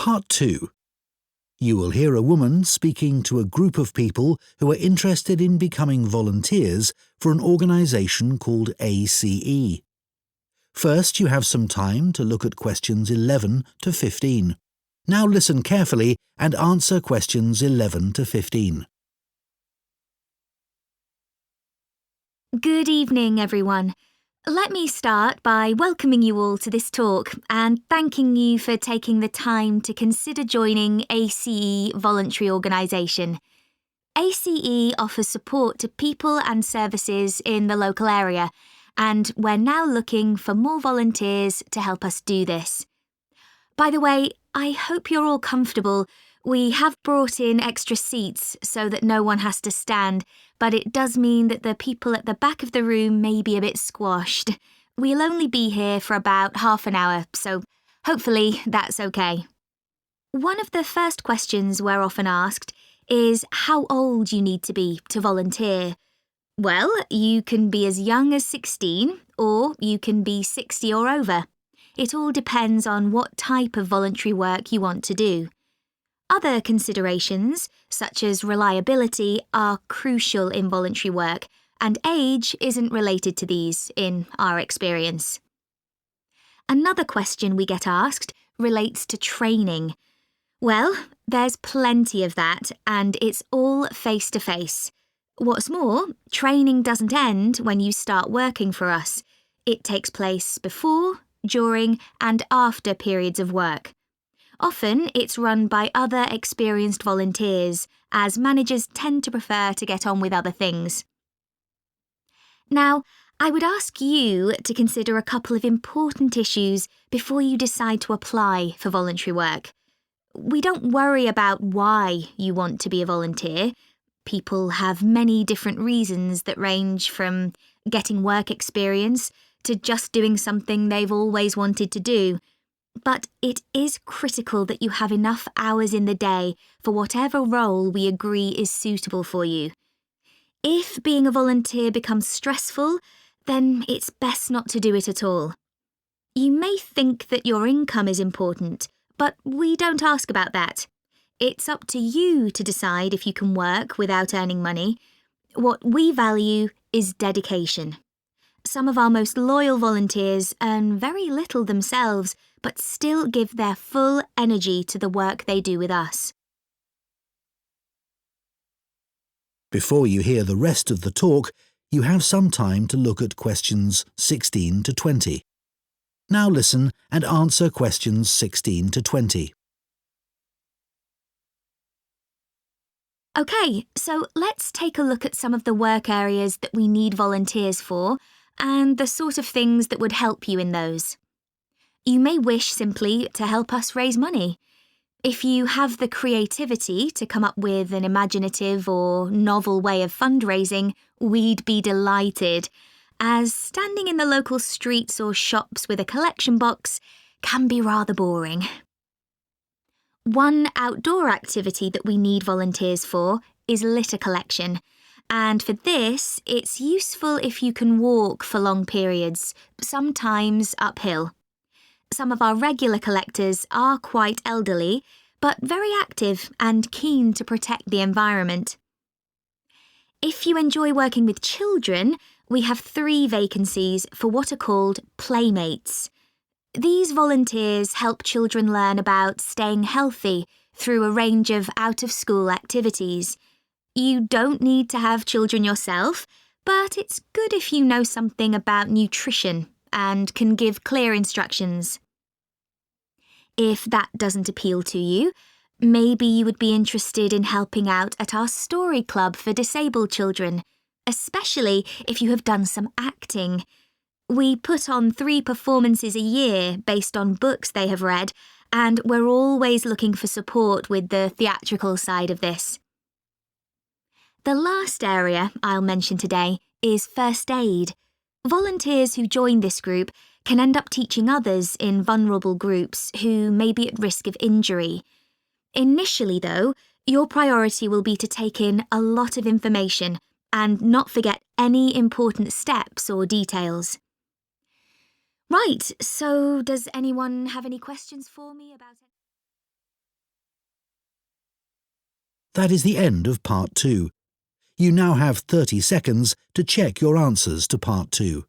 Part 2. You will hear a woman speaking to a group of people who are interested in becoming volunteers for an organisation called ACE. First, you have some time to look at questions 11 to 15. Now listen carefully and answer questions 11 to 15. Good evening, everyone. Let me start by welcoming you all to this talk and thanking you for taking the time to consider joining ACE Voluntary Organisation. ACE offers support to people and services in the local area, and we're now looking for more volunteers to help us do this. By the way, I hope you're all comfortable. We have brought in extra seats so that no one has to stand, but it does mean that the people at the back of the room may be a bit squashed. We'll only be here for about half an hour, so hopefully that's okay. One of the first questions we're often asked is how old you need to be to volunteer. Well, you can be as young as 16, or you can be 60 or over. It all depends on what type of voluntary work you want to do. Other considerations, such as reliability, are crucial in voluntary work, and age isn't related to these, in our experience. Another question we get asked relates to training. Well, there's plenty of that, and it's all face-to-face. What's more, training doesn't end when you start working for us. It takes place before, during, and after periods of work. Often, it's run by other experienced volunteers, as managers tend to prefer to get on with other things. Now, I would ask you to consider a couple of important issues before you decide to apply for voluntary work. We don't worry about why you want to be a volunteer. People have many different reasons that range from getting work experience to just doing something they've always wanted to do. But it is critical that you have enough hours in the day for whatever role we agree is suitable for you. If being a volunteer becomes stressful, then it's best not to do it at all. You may think that your income is important, but we don't ask about that. It's up to you to decide if you can work without earning money. What we value is dedication. Some of our most loyal volunteers earn very little themselves, but still give their full energy to the work they do with us. Before you hear the rest of the talk, you have some time to look at questions 16 to 20. Now listen and answer questions 16 to 20. Okay, so let's take a look at some of the work areas that we need volunteers for and the sort of things that would help you in those. You may wish simply to help us raise money. If you have the creativity to come up with an imaginative or novel way of fundraising, we'd be delighted, as standing in the local streets or shops with a collection box can be rather boring. One outdoor activity that we need volunteers for is litter collection, and for this, it's useful if you can walk for long periods, sometimes uphill. Some of our regular collectors are quite elderly, but very active and keen to protect the environment. If you enjoy working with children, we have 3 vacancies for what are called playmates. These volunteers help children learn about staying healthy through a range of out-of-school activities. You don't need to have children yourself, but it's good if you know something about nutrition and can give clear instructions. If that doesn't appeal to you, maybe you would be interested in helping out at our story club for disabled children, especially if you have done some acting. We put on 3 performances a year based on books they have read, and we're always looking for support with the theatrical side of this. The last area I'll mention today is first aid. Volunteers who join this group can end up teaching others in vulnerable groups who may be at risk of injury. Initially, though, your priority will be to take in a lot of information and not forget any important steps or details. Right, so does anyone have any questions for me about it? That is the end of Part 2. You now have 30 seconds to check your answers to Part 2.